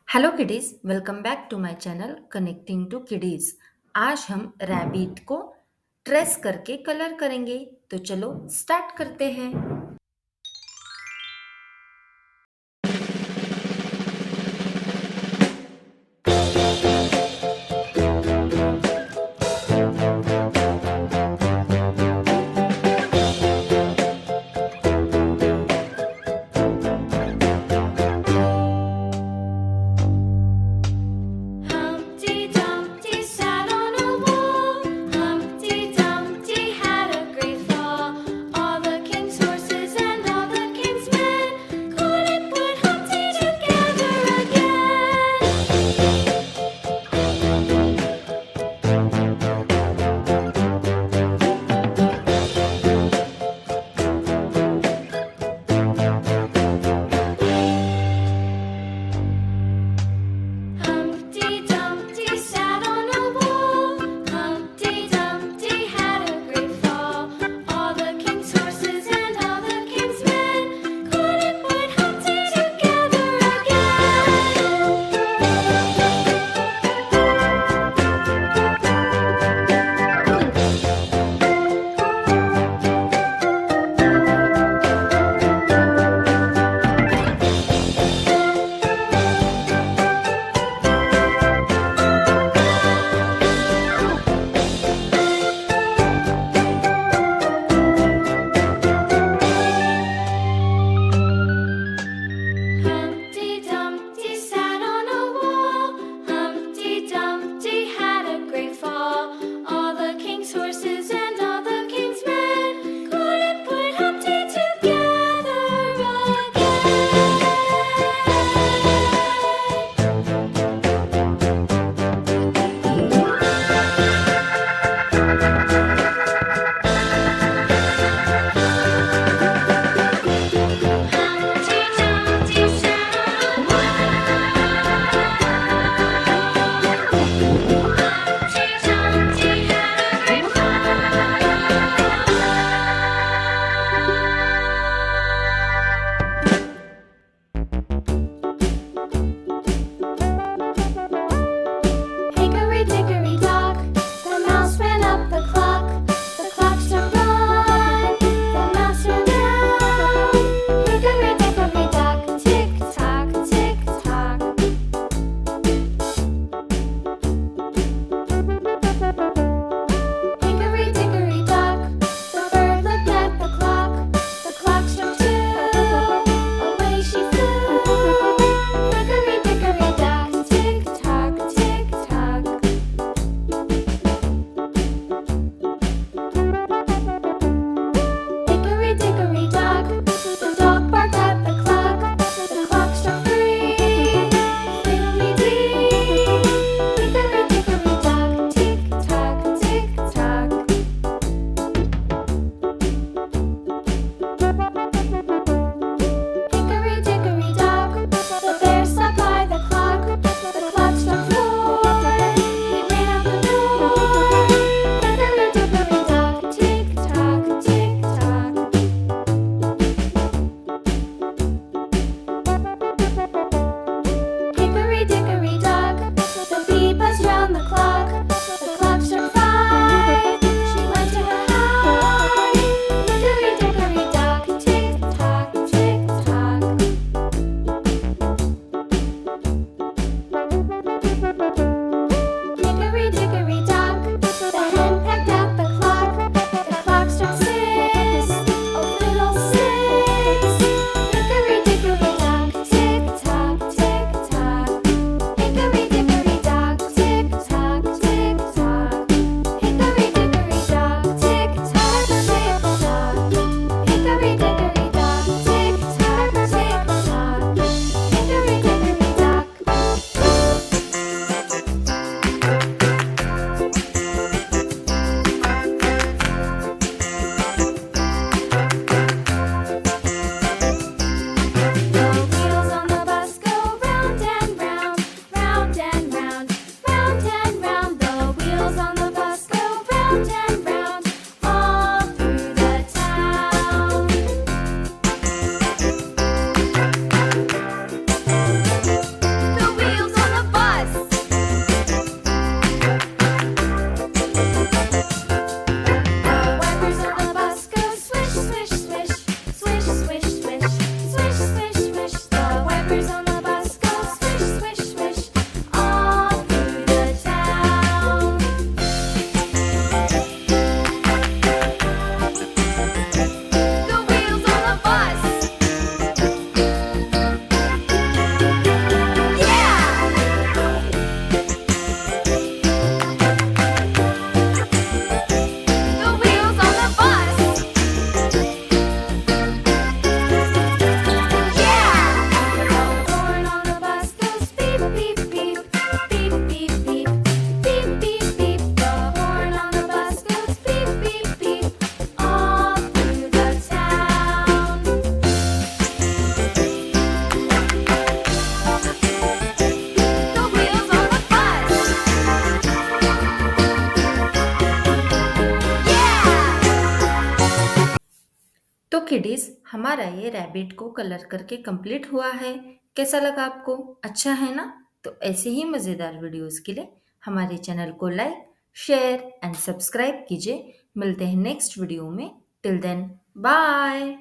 Hello kiddies, welcome back to my channel connecting to kiddies. आज हम rabbit को trace करके कलर करेंगे। तो चलो स्टार्ट करते हैं। Humpty Dumpty sat on a wall. Humpty Dumpty had a great fall. All the king's horses तो किडीज हमारा ये रैबिट को कलर करके कंप्लीट हुआ है। कैसा लगा आपको? अच्छा है ना? तो ऐसे ही मज़ेदार वीडियोस के लिए हमारे चैनल को लाइक, शेयर एंड सब्सक्राइब कीजिए। मिलते हैं नेक्स्ट वीडियो में। Till then bye.